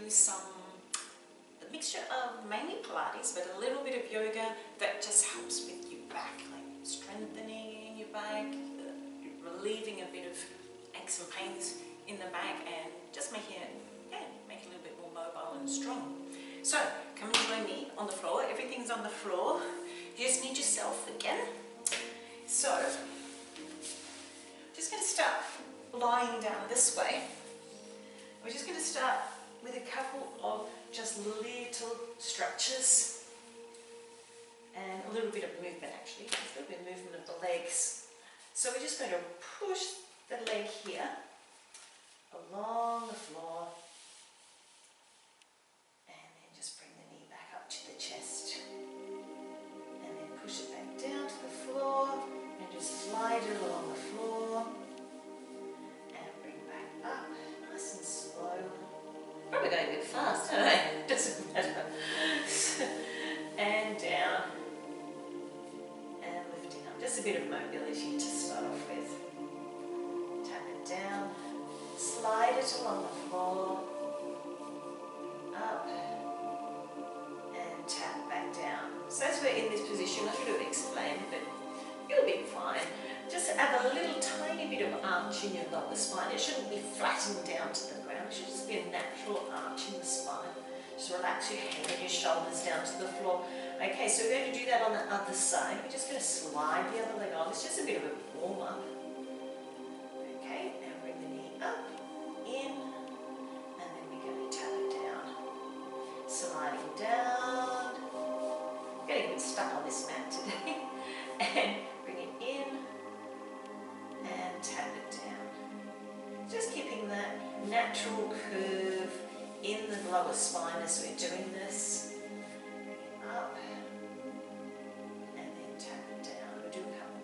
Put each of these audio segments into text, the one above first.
some a mixture of mainly Pilates, but a little bit of yoga that just helps with your back, like strengthening your back, relieving a bit of aches and pains in the back, and just making it, make it a little bit more mobile and strong. So come and join me on the floor. Everything's on the floor. You just need yourself again. So just going to start lying down this way. We're just going to start with a couple of just little stretches and a little bit of movement, actually, a little bit of movement of the legs. So we're just going to push the leg here along the floor and then just bring the knee back up to the chest and then push it back down to the floor and just slide it along the floor and bring back up nice and slow. Probably going a bit fast, don't I? Doesn't matter. And down and lifting up. Just a bit of mobility to start off with. Tap it down, slide it along the floor, up and tap back down. So as we're in this position, I should have explained, but you'll be fine. Just add a little tiny bit of arch in your lower spine. It shouldn't be flattened down to the ground. It should just be a natural arch in the spine. Just relax your head and your shoulders down to the floor. Okay, so we're going to do that on the other side. We're just going to slide the other leg on. It's just a bit of a warm-up. Okay, now bring the knee up, in, and then we're going to tap it down. Sliding down. I'm getting a bit stuck on this mat today. And bring it in and tap it down. Just keeping that natural curve in the lower spine as we're doing this. Up and then tap it down. We'll do a couple.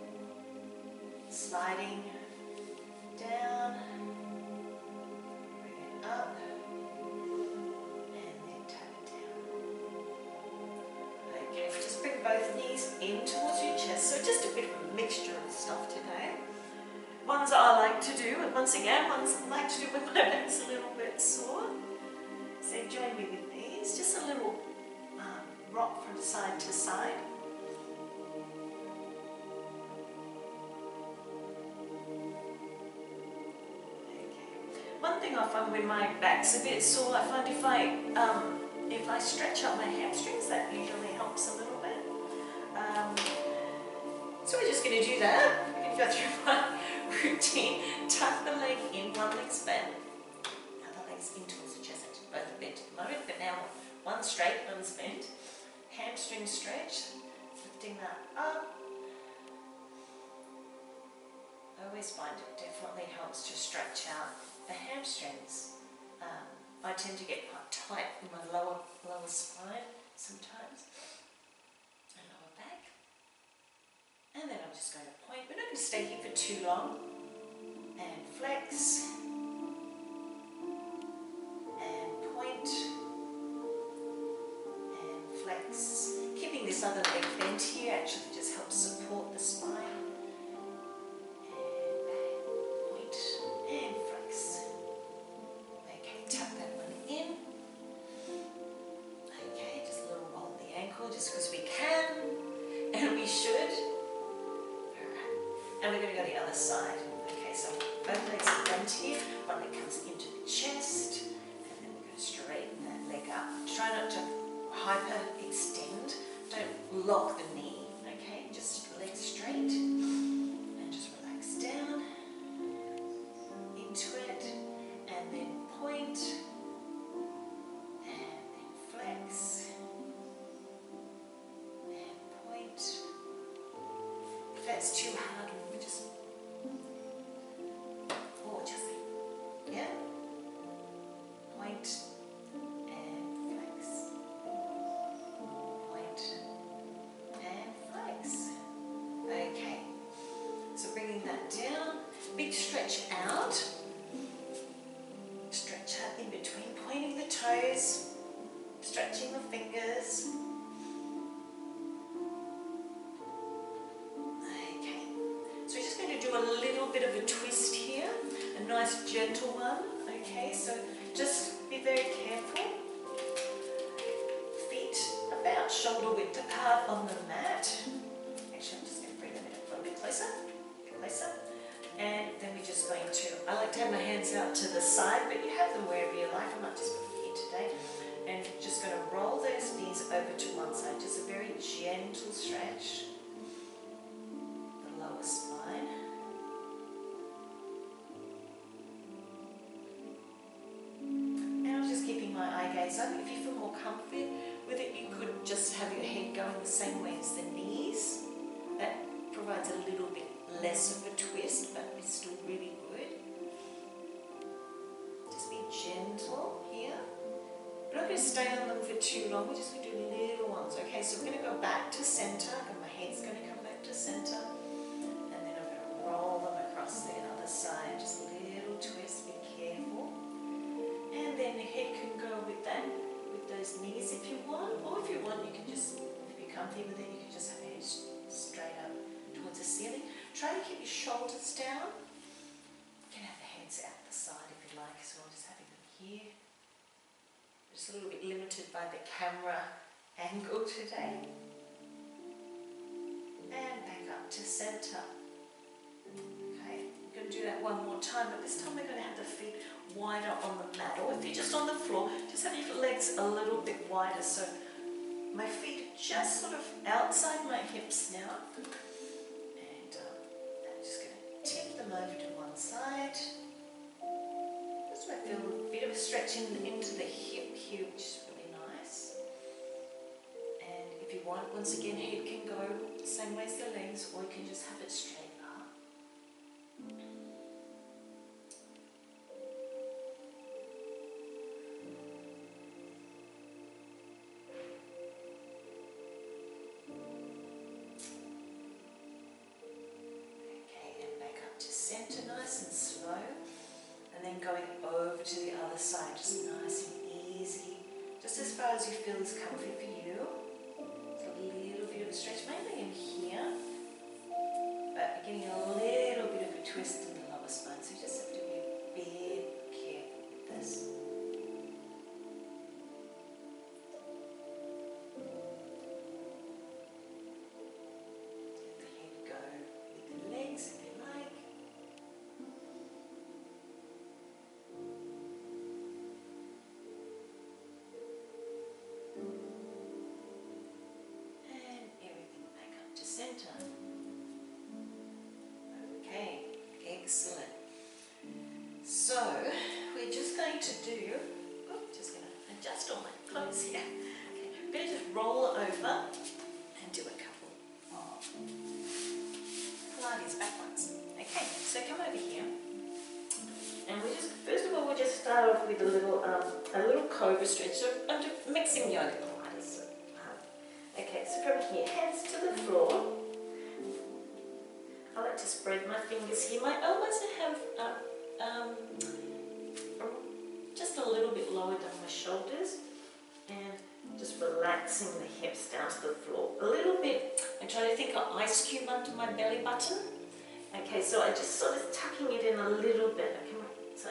Sliding down, bring it up, and then tap it down. Okay, just bring both knees in towards your chest. So just a bit of a mixture of stuff today. Ones I like to do, and once again, ones I like to do when my back's a little bit sore. So join me with these, just a little rock from side to side. Okay. One thing I find when my back's a bit sore, I find if I stretch out my hamstrings, that usually helps a little bit. So we're just going to do that. We're going to go through my routine. Tuck the leg in, one leg's bent, other leg's in towards the chest. Both are bent at the moment, but now one's straight, one's bent. Hamstring stretch, lifting that up. I always find it definitely helps to stretch out the hamstrings. I tend to get quite tight in my lower spine sometimes, and lower back. And then I'm just going to point. We're not going to stay here for too long. And flex. And point. And flex. Keeping this other leg bent here actually just helps support the spine. And back. Point. And flex. Okay, tuck that one in. Okay, just a little roll of the ankle just because we can. And we should. And we're going to go the other side. Okay, so both legs are bent here. One leg comes into the chest, and then we're going to straighten that leg up. Try not to hyper-extend. Don't lock the knee. Okay, just leg straight, and just relax down into it, and then point, and then flex, and point. If that's too hard, we just, yeah, point and flex, point and flex. Okay, so bringing that down, big stretch out, stretch out in between, pointing the toes, stretching the fingers. Do a little bit of a twist here, a nice gentle one. Okay, so just be very careful. shoulder width apart on the mat. Actually, I'm just going to bring them in a little bit closer. Closer. And then we're just going to, I like to have my hands out to the side, but you have them wherever you like. I might just put them here today. And just going to roll those knees over to one side. Just a very gentle stretch. The lower spine. And I'm just keeping my eye gaze up. If you feel more comfy with it, you could just have your head going the same way as the knees. That provides a little bit less of a twist, but it's still really good. Just be gentle here. We're not going to stay on them for too long, we're just going to do little ones. Okay, so we're going to go back to center, and my head's going to come back to center, and then I'm going to roll them across the other side. Just a little twist, be careful. And then the head can go with that, with those knees if you want, or if you want, you can just, if you're comfy with it, you can just have your head straight up towards the ceiling. Try to keep your shoulders down. You can have the hands out the side if you like as well, just having them here. Just a little bit limited by the camera angle today. And back up to center. Okay, we're going to do that one more time, but this time we're going to have the feet wider on the mat, or if you're just on the floor, just have your legs a little bit wider, so my feet are just sort of outside my hips now. Tip them over to one side. This might feel a bit of a stretch into the hip here, which is really nice. And if you want, once again, head can go the same way as the legs, or you can just have it straight up. Center, nice and slow, and then going over to the other side, just nice and easy, just as far as you feel is comfy for you. It's a little bit of a stretch, mainly in here, but you're getting a little bit of a twist in the lower spine, so you just have to be a bit careful with this. Let the head go with the legs if you like. Center. Okay, excellent. So we're just going to do, just going to adjust all my clothes here. Okay, I'm going to just roll over and do a couple of Pilates backwards. Okay, so come over here, and we just, first of all, we'll just start off with a little cobra stretch. So I'm mixing yoga Pilates. Okay, so from here, hands to the floor. I like to spread my fingers here. My elbows have just a little bit lower than my shoulders, and just relaxing the hips down to the floor. A little bit, I try to think of ice cube under my belly button. Okay, so I just sort of tucking it in a little bit. Okay, so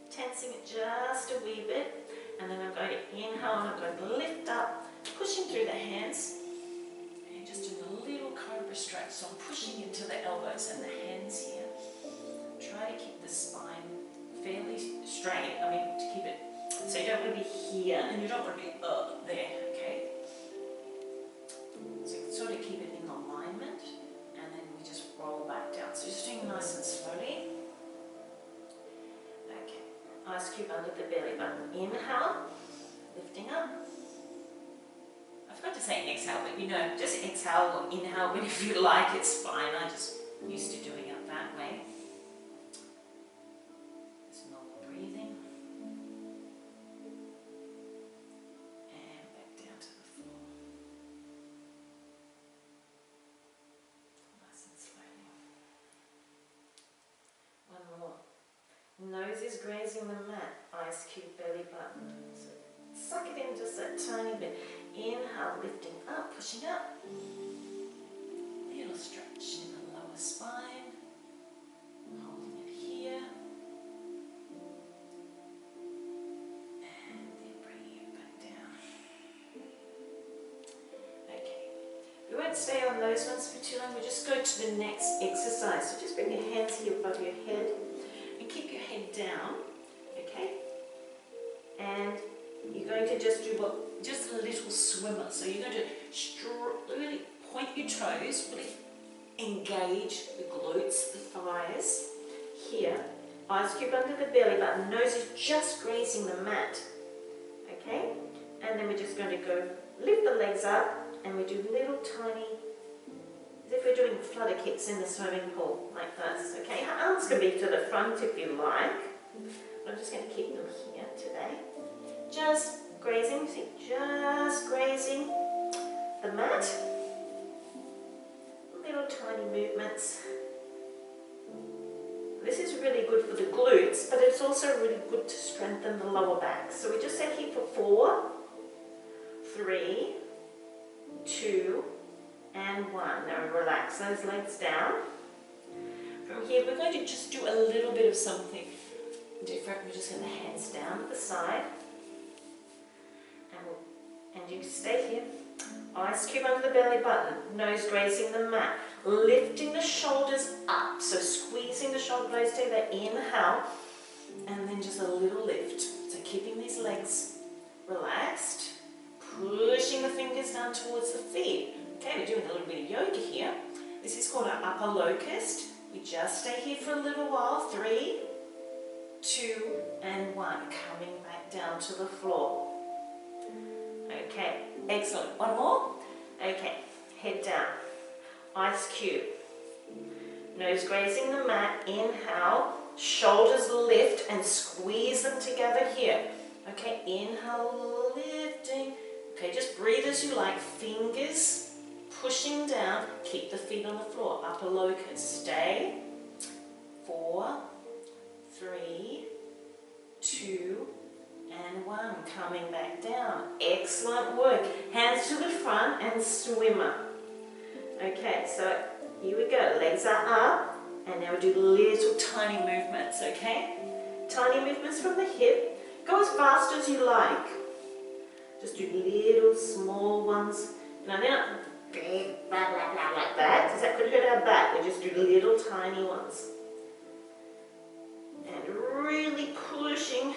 tensing it just a wee bit, and then I'm going to inhale and I'm going to lift up, pushing through the hands, and just doing a little cobra stretch. So I'm pushing into the elbows and the hands here. Try to keep the spine fairly straight. I mean, to keep it, so you don't want to be here and you don't want to be there, okay? So you can sort of keep it in alignment, and then we just roll back down. So just doing nice and slowly. Okay, ice cube under the belly button. Inhale, lifting up. I forgot to say exhale, but you know, just exhale or inhale whenever you like, it's fine. I just used to doing it that way. Just normal breathing. And back down to the floor. Nice and slowly. One more. Nose is grazing the mat, ice cube belly button. So suck it in just that tiny bit. Inhale, lifting up, pushing up. Little stretch in the lower spine. Holding it here. And then bringing it back down. We won't stay on those ones for too long. We'll just go to the next exercise. So just bring your hands here above your head and keep your head down, okay? And you're going to just do just a little swimmer. So you're going to really point your toes, really engage the glutes, the thighs. Here, eyes cube under the belly button, nose is just grazing the mat, okay? And then we're just going to go lift the legs up, and we do little tiny, as if we're doing flutter kicks in the swimming pool, like this, okay? Arms can be to the front if you like. I'm just going to keep them here today. Just grazing, see, just grazing the mat. Little tiny movements. This is really good for the glutes, but it's also really good to strengthen the lower back. So we just say here for 4, 3, 2, and 1. Now relax those legs down. From here, we're going to just do a little bit of something different. We're just going to hands down at the side. And you stay here. Eyes cube under the belly button, nose grazing the mat, lifting the shoulders up, so squeezing the shoulder blades together, inhale, and then just a little lift. So keeping these legs relaxed, pushing the fingers down towards the feet. Okay, we're doing a little bit of yoga here. This is called our upper locust. We just stay here for a little while. 3, 2, and 1. Coming back down to the floor. Okay, excellent. One more. Okay, head down. Ice cube. Nose grazing the mat. Inhale. Shoulders lift and squeeze them together here. Okay, inhale, lifting. Okay, just breathe as you like. Fingers pushing down. Keep the feet on the floor. Upper locust. Stay. 4, 3, 2, and 1. Coming back down. Excellent work. Hands to the front and swimmer. Okay, so here we go. Legs are up. And now we do little tiny movements, okay? Tiny movements from the hip. Go as fast as you like. Just do little small ones. Now they're not big, blah, blah, blah, like that, because that could hurt our back. We just do little tiny ones. And really pushing,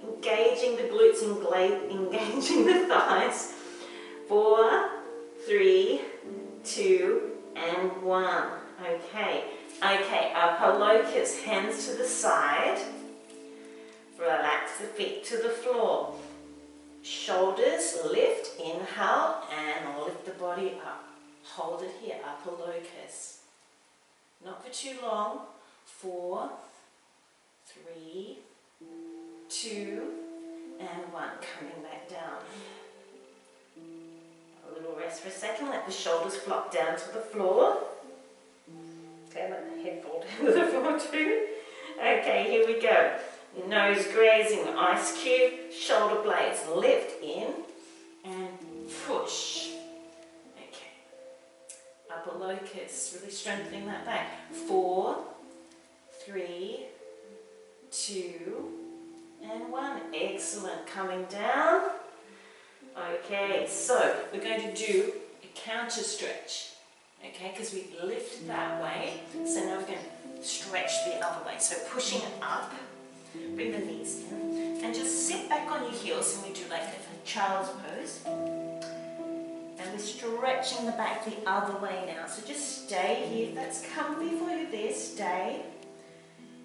engaging the glutes, engaging the thighs. 4, 3, 2, and 1. Okay. Okay, upper locust, hands to the side. Relax the feet to the floor. Shoulders lift, inhale, and lift the body up. Hold it here, upper locust. Not for too long. 4, 3, 2, and 1. Coming back down. A little rest for a second. Let the shoulders flop down to the floor. Okay, let the head fall down to the floor too. Okay, here we go. Nose grazing, ice cube, shoulder blades lift in and push. Okay, upper locust, really strengthening that back. 4, 3, 2, and 1. Excellent. Coming down. Okay, so we're going to do a counter stretch. Okay, because we lifted that way, so now we're going to stretch the other way. So pushing it up, bring the knees in, and just sit back on your heels, and we do like a child's pose. And we're stretching the back the other way now. So just stay here. If that's comfy for you there, stay.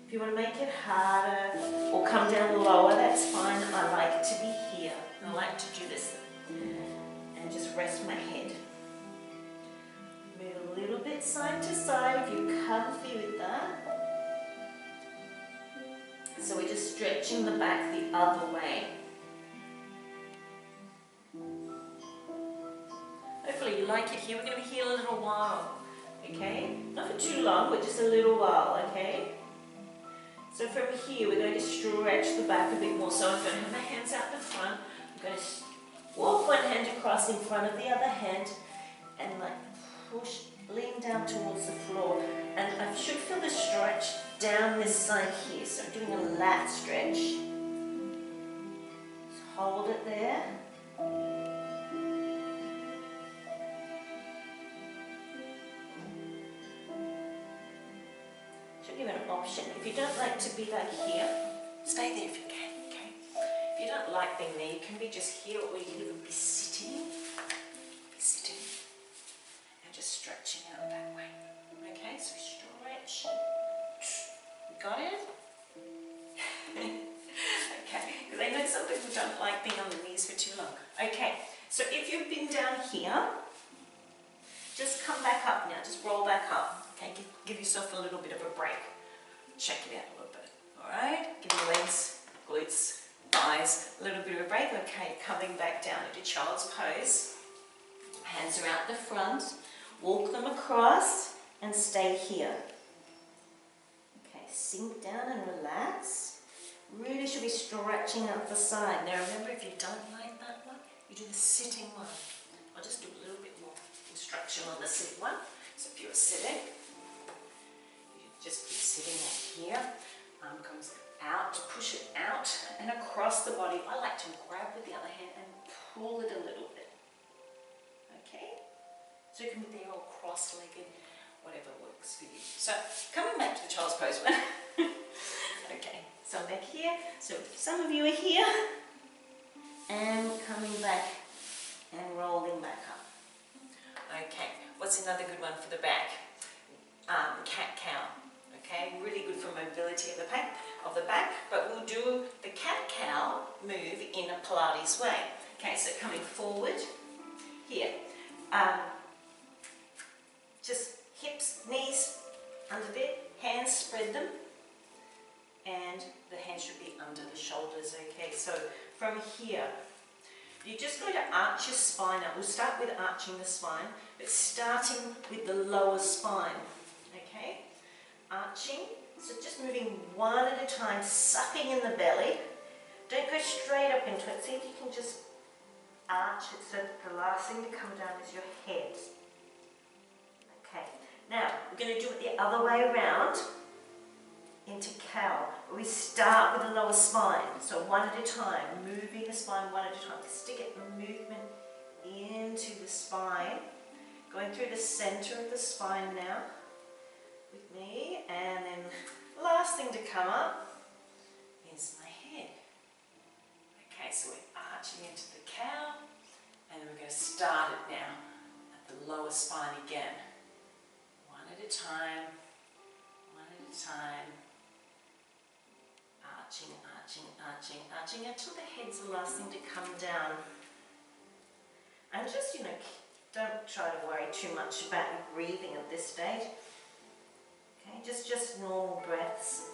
If you want to make it harder or come down lower, that's fine. I like to be here. I like to do this and just rest my head. Move a little bit side to side if you're comfy with that. So we're just stretching the back the other way. Hopefully you like it here. We're going to be here a little while, okay? Not for too long, but just a little while, okay? So from here, we're going to stretch the back a bit more. So I'm going to have my hands out the front. I'm going to walk one hand across in front of the other hand and like push, lean down towards the floor. And I should feel the stretch down this side here. So I'm doing a lat stretch. Just hold it there. give you an option. If you don't like to be like here, stay there if you can, okay? If you don't like being there, you can be just here, or you can even be sitting. Be sitting and just stretching out that way. Okay, so stretch. Got it? Okay, because I know some people don't like being on the knees for too long. Okay, so if you've been down here, just come back up now, just roll back up. Okay, give yourself a little bit of a break. Check it out a little bit. Alright, give your legs, glutes, thighs a little bit of a break. Okay, coming back down into child's pose. Hands are out the front, walk them across and stay here. Okay, sink down and relax. Really should be stretching up the side. Now remember, if you don't like that one, you do the sitting one. I'll just do a little bit more instruction on the sitting one. So if you're sitting, you just be sitting here. Arm comes out, push it out and across the body. I like to grab with the other hand and pull it a little bit. Okay? So you can be there all cross-legged, whatever works for you. So coming back to the child's pose one. Okay, so I'm back here. So some of you are here and coming back and rolling back up. Okay, what's another good one for the back? Cat-cow. Okay, really good for mobility of the back, but we'll do the cat-cow move in a Pilates way. Okay, so coming forward here. Just hips, knees under there, hands spread them, and the hands should be under the shoulders. Okay, so from here, you're just going to arch your spine up. We'll start with arching the spine, but starting with the lower spine. Okay, arching, so just moving one at a time, sucking in the belly. Don't go straight up into it. See if you can just arch it so that the last thing to come down is your head. Okay, now we're going to do it the other way around into cow. We start with the lower spine, so one at a time, moving the spine one at a time. Just to get the movement into the spine, going through the center of the spine now with me, and then last thing to come up is my head. Okay, so we're arching into the cow, and then we're going to start it now at the lower spine again. One at a time, one at a time. Arching, arching, arching, arching until the head's the last thing to come down. And just, don't try to worry too much about your breathing at this stage. Okay, just normal breaths.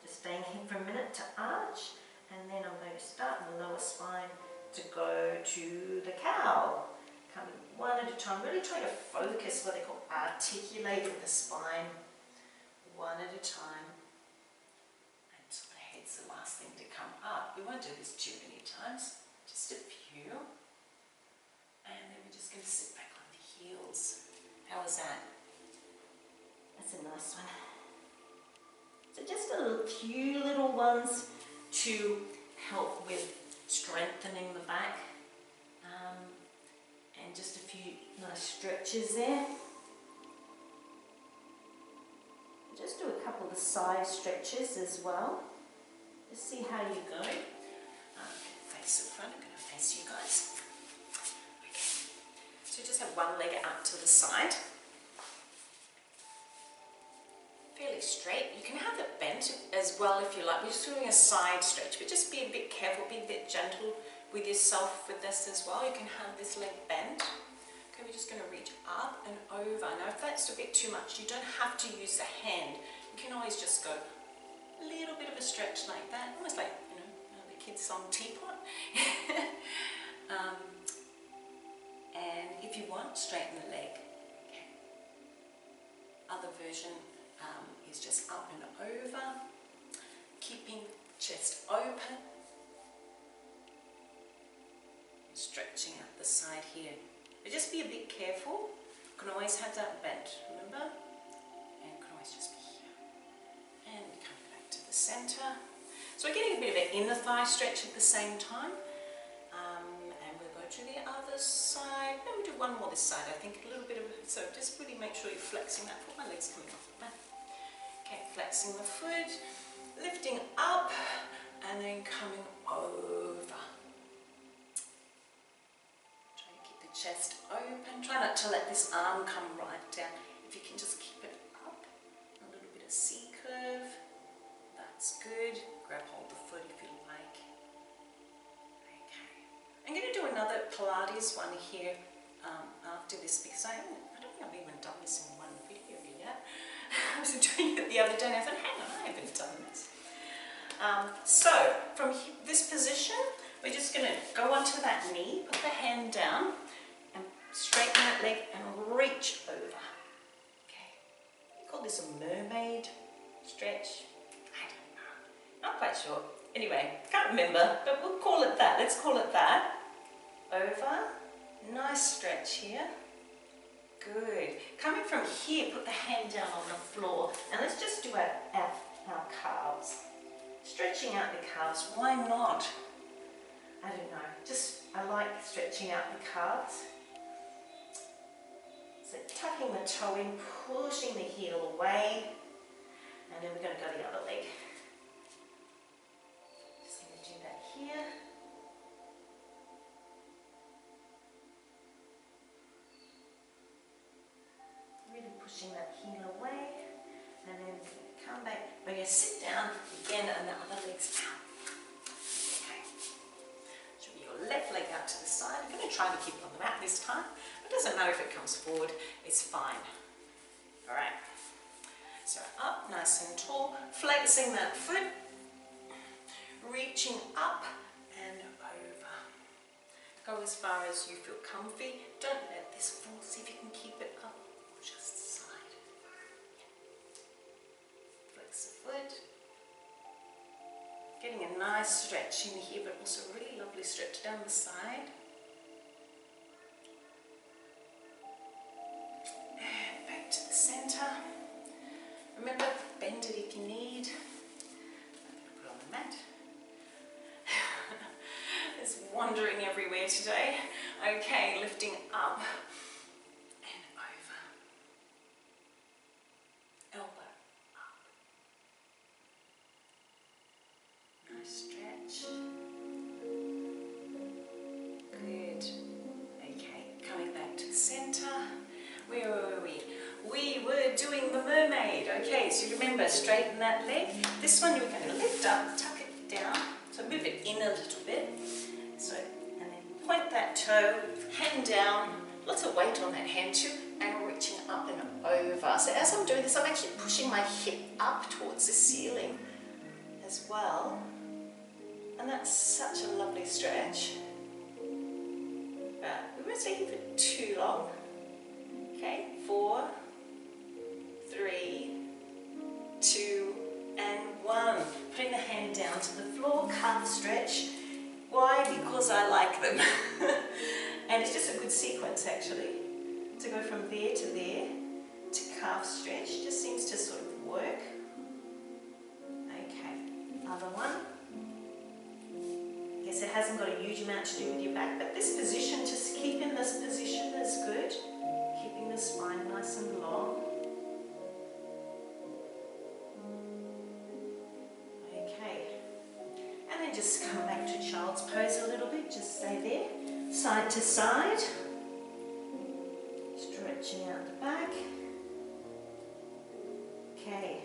Just staying here for a minute to arch, and then I'm going to start in the lower spine to go to the cow. Coming one at a time, really try to focus what they call articulating the spine one at a time. It's the last thing to come up. We won't do this too many times, just a few. And then we're just going to sit back on the heels. How was that? That's a nice one. So just a few little ones to help with strengthening the back. And just a few nice stretches there. Just do a couple of the side stretches as well. Just see how you go. I'm going to face the front, I'm going to face you guys. Okay. So just have one leg out to the side. Fairly straight. You can have it bent as well if you like. We're just doing a side stretch, but just be a bit careful, be a bit gentle with yourself with this as well. You can have this leg bent. Okay, we're just going to reach up and over. Now if that's a bit too much, you don't have to use the hand. You can always just go a little bit of a stretch like that, almost like, the kids' song Teapot. And if you want, straighten the leg. Okay. Other version is just up and over, keeping chest open, stretching up the side here. But just be a bit careful. You can always have that bent, remember? And you can always just be here. And we come back to the center. So we're getting a bit of an inner thigh stretch at the same time. And we'll go to the other side. No, we'll do one more this side, I think. A little bit of, so just really make sure you're flexing that. Put my legs coming off the mat. Okay, flexing the foot, lifting up, and then coming over. Try to keep the chest open. Try not to let this arm come right down. If you can just keep it up, a little bit of C curve. That's good. Grab hold of the foot if you like. Okay. I'm going to do another Pilates one here after this because I don't think I've even done this in one video yet. I was doing it the other day and I thought, hang on, I haven't done this. So from this position, we're just going to go onto that knee, put the hand down and straighten that leg and reach over. Okay. We call this a mermaid stretch. I don't know. Not quite sure. Anyway, can't remember, but we'll call it that. Let's call it that. Over. Nice stretch here. Good. Coming from here, put the hand down on the floor. And let's just do our calves. Stretching out the calves. Why not? I don't know. I like stretching out the calves. So tucking the toe in, pushing the heel away. And then we're going to go the other leg. Just going to do that here. Really pushing that heel away. And then come back. We're going to sit down again and the other leg's out. Okay. Show me your left leg out to the side. I'm going to try to keep it on the mat this time. It doesn't matter if it comes forward. It's fine. Alright. So up, nice and tall. Flexing that foot. Reaching up and over. Go as far as you feel comfy. Don't let this fall. See if you can keep it up. Just the side. Flex the foot. Getting a nice stretch in here, but also a really lovely stretch down the side. And back to the center. Remember, bend it if you need. I'm going to put it on the mat. It's wandering everywhere today. Okay, lifting up and over. Elbow up. Nice stretch. Good. Okay, coming back to the center. Where were we? We were doing the mermaid. Okay, so remember, straighten that leg. This one you're going to lift up, tuck it down. So move it in a little bit. So, and then point that toe, hand down, lots of weight on that hand too, and reaching up and over. So as I'm doing this, I'm actually pushing my hip up towards the ceiling as well. And that's such a lovely stretch. But we won't stay here for too long. Okay, 4, 3, 2, and 1. Putting the hand down to the floor, calf stretch. Why? Because I like them. And it's just a good sequence actually. To go from there to there to calf stretch. Just seems to sort of work. Okay, other one. Guess it hasn't got a huge amount to do with your back, but this position, just keep in this position is good. Keeping the spine nice and long. Just come back to child's pose a little bit, just stay there, side to side, stretching out the back. Okay,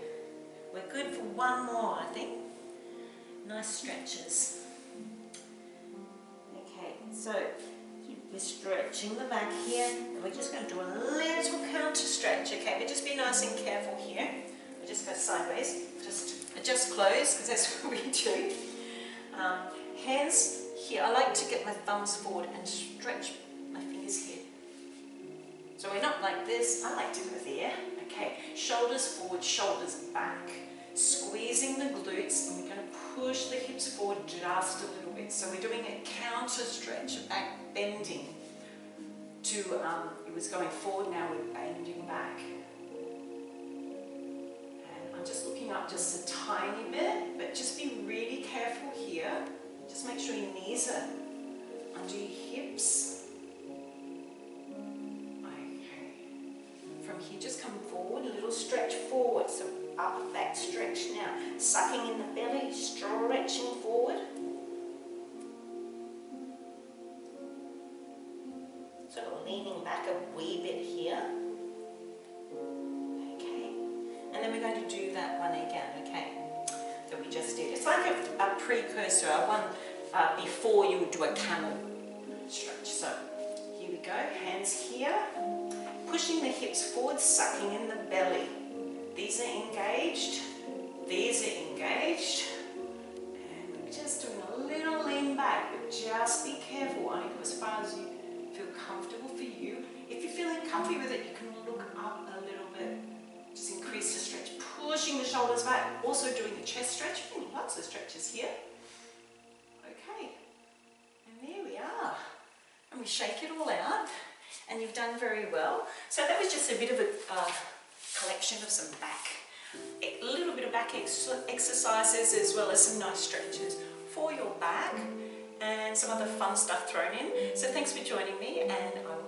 we're good for one more, I think. Nice stretches. Okay, so we're stretching the back here, and we're just going to do a little counter stretch, okay, but just be nice and careful here. We'll just go sideways, just adjust close, because that's what we do. Hands here, I like to get my thumbs forward and stretch my fingers here. So we're not like this, I like to go there. Okay, shoulders forward, shoulders back. Squeezing the glutes, and we're going to push the hips forward just a little bit. So we're doing a counter stretch, back bending to, it was going forward, now we're bending back. And I'm just looking up just a tiny bit, but just be really careful here. Just make sure your knees are under your hips. Okay. From here, just come forward, a little stretch forward. So upper back stretch now. Sucking in the belly, stretching forward. Sort of leaning back a wee bit here. Okay. And then we're going to do that one again, okay? That we just did. It's like a precursor, one before you would do a camel stretch. So here we go, hands here. Pushing the hips forward, sucking in the belly. These are engaged. These are engaged. And we're just doing a little lean back, but just be careful. Only go as far as you feel comfortable for you. If you're feeling comfy with it, you can look up a little bit. Just increase the stretch, pushing the shoulders back. Also doing the chest stretch. Lots of stretches here. Okay. And there we are. And we shake it all out. And you've done very well. So that was just a bit of a collection of some back, a little bit of back exercises as well as some nice stretches for your back and some other fun stuff thrown in. So thanks for joining me, and I will